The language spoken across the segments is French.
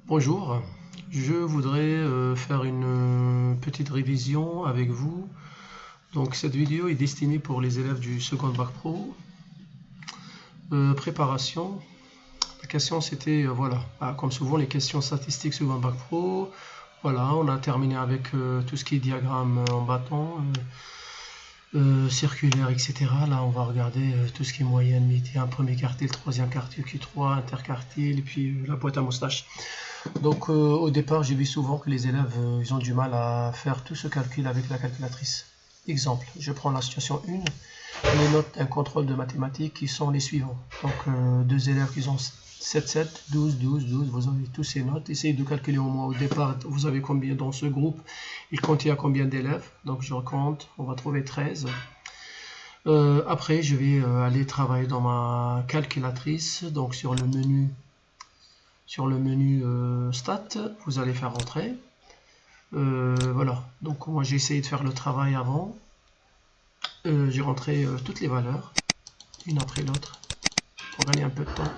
Bonjour, je voudrais faire une petite révision avec vous. Donc cette vidéo est destinée pour les élèves du second bac pro. Préparation. La question c'était, voilà, comme souvent les questions statistiques second bac pro. Voilà, on a terminé avec tout ce qui est diagramme en bâton, circulaire, etc. Là on va regarder tout ce qui est moyenne, médiane, premier quartile, troisième quartile, Q3, interquartile, et puis la boîte à moustache. Donc au départ, j'ai vu souvent que les élèves ils ont du mal à faire tout ce calcul avec la calculatrice. Exemple, je prends la situation 1, les notes d'un contrôle de mathématiques qui sont les suivants. Donc deux élèves qui ont 7, 7, 12, 12, 12, vous avez tous ces notes. Essayez de calculer au moins au départ, vous avez combien dans ce groupe, il contient combien d'élèves. Donc je recompte, on va trouver 13. Après, je vais aller travailler dans ma calculatrice, donc sur le menu stat, vous allez faire rentrer. Voilà, donc moi j'ai essayé de faire le travail avant. J'ai rentré toutes les valeurs, une après l'autre, pour gagner un peu de temps.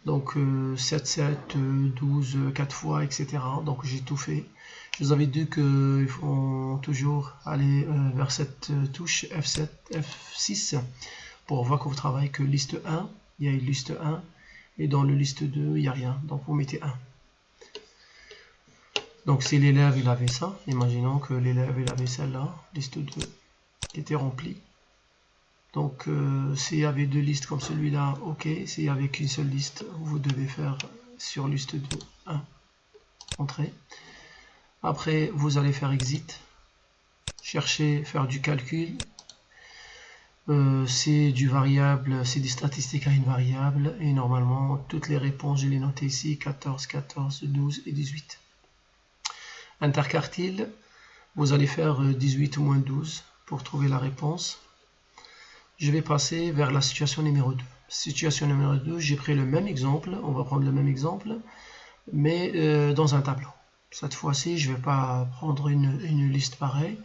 Donc 7, 7, 12, 4 fois, etc. Donc j'ai tout fait. Je vous avais dit qu'il faut toujours aller vers cette touche F7, F6 pour voir que vous travaillez que liste 1. Il y a une liste 1 et dans le liste 2, il n'y a rien. Donc vous mettez 1. Donc si l'élève il avait ça, imaginons que l'élève il avait celle-là, liste 2, qui était remplie. Donc s'il y avait deux listes comme celui-là, ok. S'il n'y avait qu'une seule liste, vous devez faire sur liste 2, 1, entrée. Après, vous allez faire exit, chercher, faire du calcul. C'est du variable, c'est des statistiques à une variable. Et normalement, toutes les réponses, je les noté ici, 14, 14, 12 et 18. Interquartile, vous allez faire 18 moins 12 pour trouver la réponse. Je vais passer vers la situation numéro 2. Situation numéro 2, j'ai pris le même exemple, on va prendre le même exemple, mais dans un tableau. Cette fois-ci, je ne vais pas prendre une liste pareille.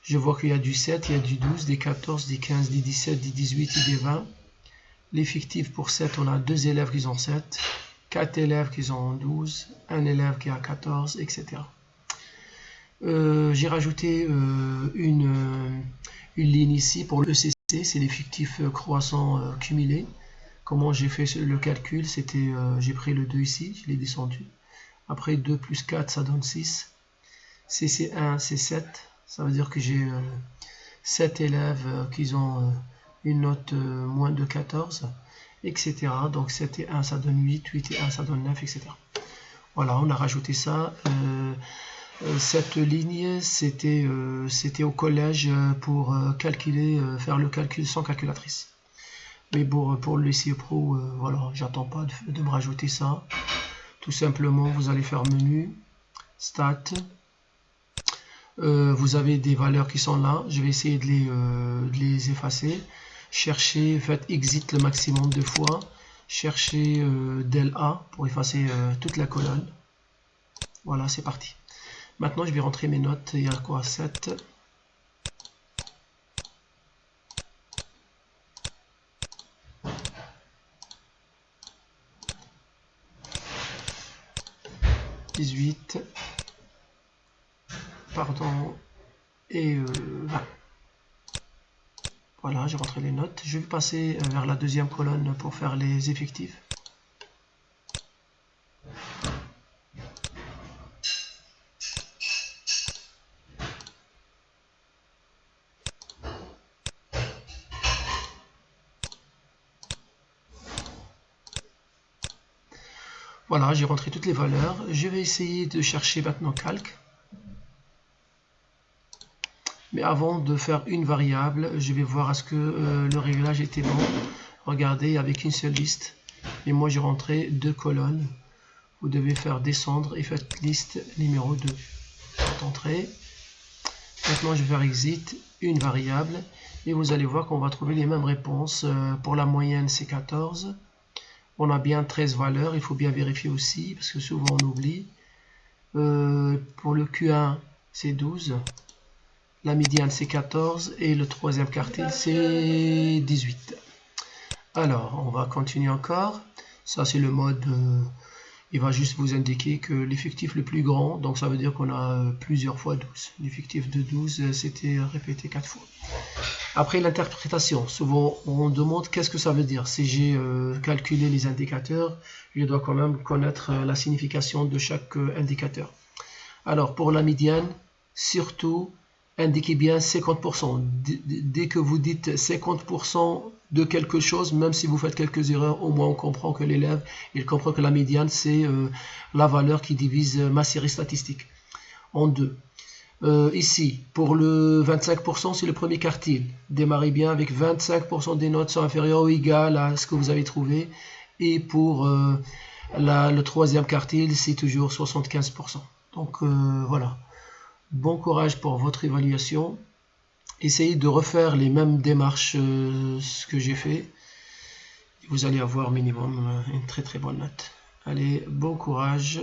Je vois qu'il y a du 7, il y a du 12, des 14, des 15, des 17, des 18 et des 20. L'effectif pour 7, on a 2 élèves qui ont 7, 4 élèves qui ont 12, 1 élève qui a 14, etc. J'ai rajouté une ligne ici pour l'ECC, c'est l'effectif croissant cumulé. Comment j'ai fait le calcul, c'était j'ai pris le 2 ici, je l'ai descendu. Après 2 plus 4, ça donne 6. CC1, c'est 7. Ça veut dire que j'ai 7 élèves qui ont une note moins de 14, etc. Donc 7 et 1, ça donne 8, 8 et 1, ça donne 9, etc. Voilà, on a rajouté ça. Cette ligne, c'était au collège pour calculer, faire le calcul sans calculatrice. Mais pour le lycée pro, voilà, j'attends pas de me rajouter ça. Tout simplement, vous allez faire menu, stat. Vous avez des valeurs qui sont là. Je vais essayer de les effacer. Cherchez, faites exit le maximum de fois. Cherchez del A pour effacer toute la colonne. Voilà, c'est parti. Maintenant, je vais rentrer mes notes. Il y a quoi? 7. « 18, pardon, et 20. Voilà, j'ai rentré les notes. Je vais passer vers la deuxième colonne pour faire les effectifs. Voilà, j'ai rentré toutes les valeurs. Je vais essayer de chercher maintenant calque. Mais avant de faire une variable, je vais voir est-ce que le réglage était bon. Regardez, avec une seule liste. Et moi, j'ai rentré 2 colonnes. Vous devez faire descendre et faites liste numéro 2. Faites entrer. Maintenant, je vais faire exit, une variable. Et vous allez voir qu'on va trouver les mêmes réponses. Pour la moyenne, c'est 14. On a bien 13 valeurs. Il faut bien vérifier aussi, parce que souvent on oublie. Pour le Q1, c'est 12. La médiane, c'est 14. Et le troisième quartile, c'est 18. Alors, on va continuer encore. Ça, c'est le mode il va juste vous indiquer que l'effectif le plus grand, donc ça veut dire qu'on a plusieurs fois 12. L'effectif de 12, c'était répété 4 fois. Après l'interprétation, souvent on demande qu'est-ce que ça veut dire. Si j'ai calculé les indicateurs, je dois quand même connaître la signification de chaque indicateur. Alors pour la médiane, surtout indiquez bien 50%. Dès que vous dites 50% de quelque chose, même si vous faites quelques erreurs, au moins on comprend que l'élève, il comprend que la médiane, c'est la valeur qui divise ma série statistique en deux. Ici, pour le 25%, c'est le premier quartile. Démarrez bien avec 25% des notes sont inférieures ou égales à ce que vous avez trouvé. Et pour le troisième quartile, c'est toujours 75%. Donc voilà. Bon courage pour votre évaluation. Essayez de refaire les mêmes démarches ce que j'ai fait. Vous allez avoir minimum une très très bonne note. Allez, bon courage.